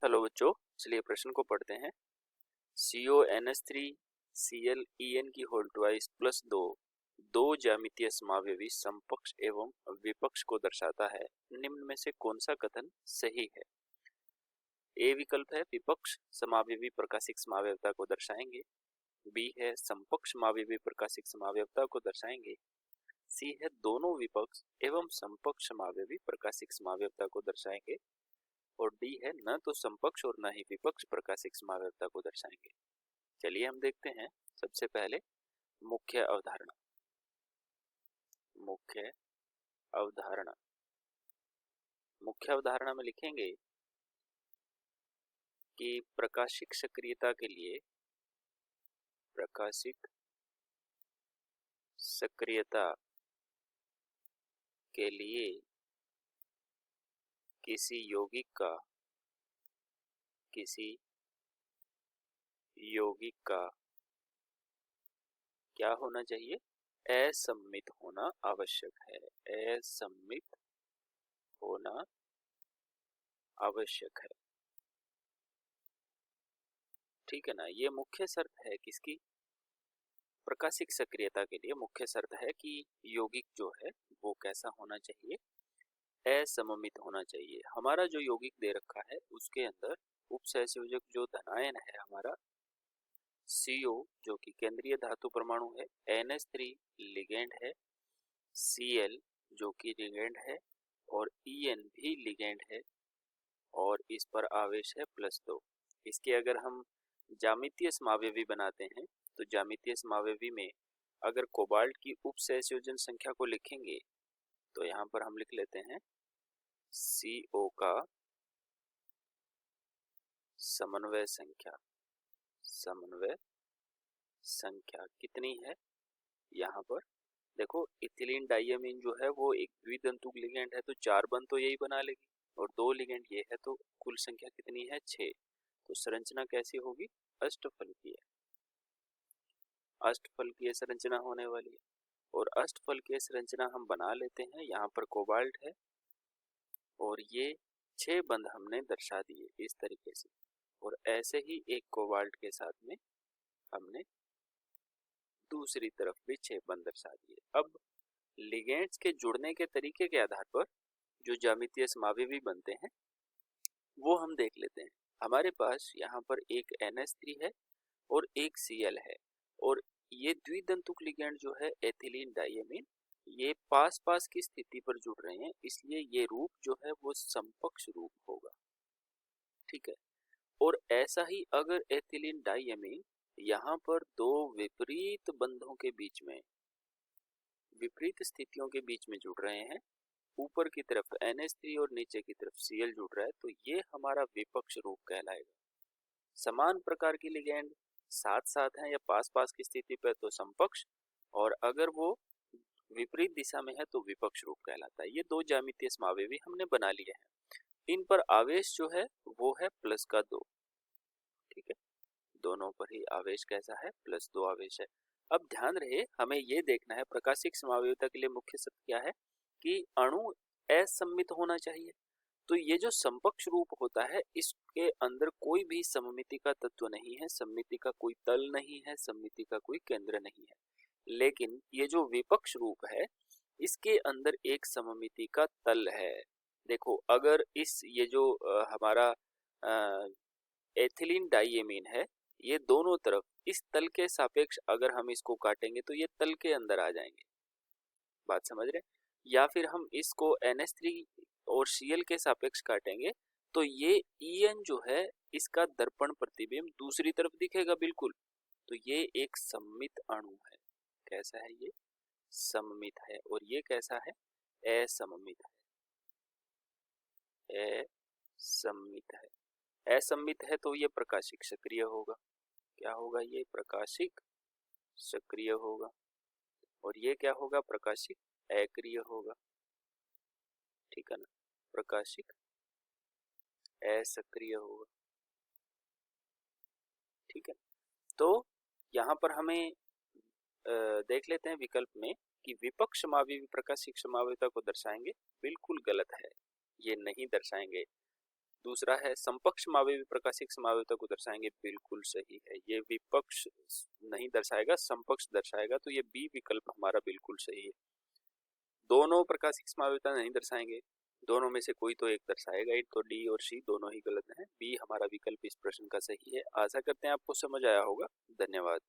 Hello बच्चों, चलिए प्रश्न को पढ़ते हैं। CONH3 ClEn की होल ट्वाइस प्लस दो ज्यामितीय समावयवी समपक्ष एवं विपक्ष को दर्शाता है। निम्न में से कौन सा कथन सही है? ए विकल्प है विपक्ष समावयवी प्रकाशिक समावयवता को दर्शाएंगे। बी है समपक्ष समावयवी प्रकाशिक समावयवता को दर्शाएंगे। सी है दोनों विपक्ष एवं समपक्ष समावयवी प्रकाशिक समावयवता को दर्शाएंगे। और डी है न तो समपक्ष और न ही विपक्ष प्रकाशिक समावयवता को दर्शाएंगे। चलिए हम देखते हैं। सबसे पहले मुख्य अवधारणा। मुख्य अवधारणा मुख्य अवधारणा में लिखेंगे कि प्रकाशिक सक्रियता के लिए प्रकाशिक सक्रियता के लिए किसी यौगिक का क्या होना चाहिए? असम्मित होना आवश्यक है। असम्मित होना आवश्यक है। ठीक है ना। ये मुख्य शर्त है किसकी? प्रकाशिक सक्रियता के लिए मुख्य शर्त है कि यौगिक जो है वो कैसा होना चाहिए? असममित होना चाहिए। हमारा जो यौगिक दे रखा है उसके अंदर उपसहसंयोजक जो धनायन है हमारा CO जो कि केंद्रीय धातु परमाणु है, NH3 लिगेंड है, Cl जो कि लिगेंड है और En भी लिगेंड है और इस पर आवेश है +2। इसके अगर हम ज्यामितीय समावयवी बनाते हैं तो ज्यामितीय समावयवी में अगर कोबाल्ट की उपसहसंयोजन संख्या को लिखेंगे तो यहाँ पर हम लिख लेते हैं CO का समन्वय संख्या कितनी है? यहाँ पर देखो इथिलीन डाइअमीन जो है वो एक द्वितंतुक लिगेंड है तो 4 बंध तो यही बना लेगी और 2 लिगेंड ये है तो कुल संख्या कितनी है? 6। तो संरचना कैसी होगी? अष्टफलकीय संरचना होने वाली है। और अष्टफलकीय संरचना हम बना लेते हैं। यहाँ पर कोबाल्ट है और ये 6 बंध हमने दर्शा दिए इस तरीके से। और ऐसे ही एक कोबाल्ट के साथ में हमने दूसरी तरफ भी 6 बंध दर्शा दिए। अब लिगेंड्स के जुड़ने के तरीके के आधार पर जो ज्यामितीय समावयवी बनते हैं वो हम देख लेते हैं। हमारे पास यहाँ पर एक NH3 है और एक Cl है और ये द्वितंतुक लिगेंड जो है एथिलीन डाइअमीन ये पास पास की स्थिति पर जुड़ रहे हैं, इसलिए ये रूप जो है वो समपक्ष रूप होगा। ठीक है। और ऐसा ही अगर एथिलीन डाइअमीन यहाँ पर दो विपरीत बंधों के बीच में विपरीत स्थितियों के बीच में जुड़ रहे हैं, ऊपर की तरफ NH3 और नीचे की तरफ Cl जुड़ रहा है, तो ये हमारा विपक्ष रूप कहलाएगा। समान प्रकार की लिगेंड साथ साथ हैं या पास पास की स्थिति पर तो समपक्ष, और अगर वो विपरीत दिशा में है तो विपक्ष रूप कहलाता है। ये दो ज्यामितीय समावयवी हमने बना लिए हैं। इन पर आवेश जो है वो है +2। ठीक है, दोनों पर ही आवेश कैसा है? +2 आवेश है। अब ध्यान रहे हमें ये देखना है प्रकाशिक समावयवता के लिए मुख्य शर्त क्या है कि अणु असम्मित होना चाहिए। तो ये जो समपक्ष रूप होता है इसके अंदर कोई भी सममिति का तत्व नहीं है, सममिति का कोई तल नहीं है, सममिति का कोई केंद्र नहीं है। लेकिन ये जो विपक्ष रूप है इसके अंदर एक सममिति का तल है। देखो अगर ये जो हमारा एथिलीन डाइएमीन है, ये दोनों तरफ इस तल के सापेक्ष अगर हम इसको काटेंगे तो ये तल के अंदर आ जाएंगे। बात समझ रहे? या फिर हम इसको NH3 और Cl के सापेक्ष काटेंगे तो ये En जो है इसका दर्पण प्रतिबिंब दूसरी तरफ दिखेगा बिल्कुल। तो ये एक सममित अणु है। कैसा है ये? सममित है। और ये कैसा है? असममित है। असममित है। असममित है तो ये प्रकाशिक सक्रिय होगा। क्या होगा? ये प्रकाशिक सक्रिय होगा। और ये क्या होगा? प्रकाशिक अक्रिय होगा। ठीक है ना, प्रकाशिक असक्रिय होगा। ठीक है, तो यहाँ पर हमें देख लेते हैं विकल्प में कि विपक्ष समावयवी प्रकाशिक समावयवता को दर्शाएंगे। बिल्कुल गलत है, ये नहीं दर्शाएंगे। दूसरा है समपक्ष समावयवी प्रकाशिक समावयवता को दर्शाएंगे, बिल्कुल सही है। ये विपक्ष नहीं दर्शाएगा, समपक्ष दर्शाएगा, तो ये बी विकल्प हमारा बिल्कुल सही है। दोनों प्रकाशिक समावयवता नहीं दर्शाएंगे, दोनों में से कोई तो एक दर्शाएगा ही, तो डी और सी दोनों ही गलत हैं। बी हमारा विकल्प इस प्रश्न का सही है। आशा करते हैं आपको समझ आया होगा। धन्यवाद।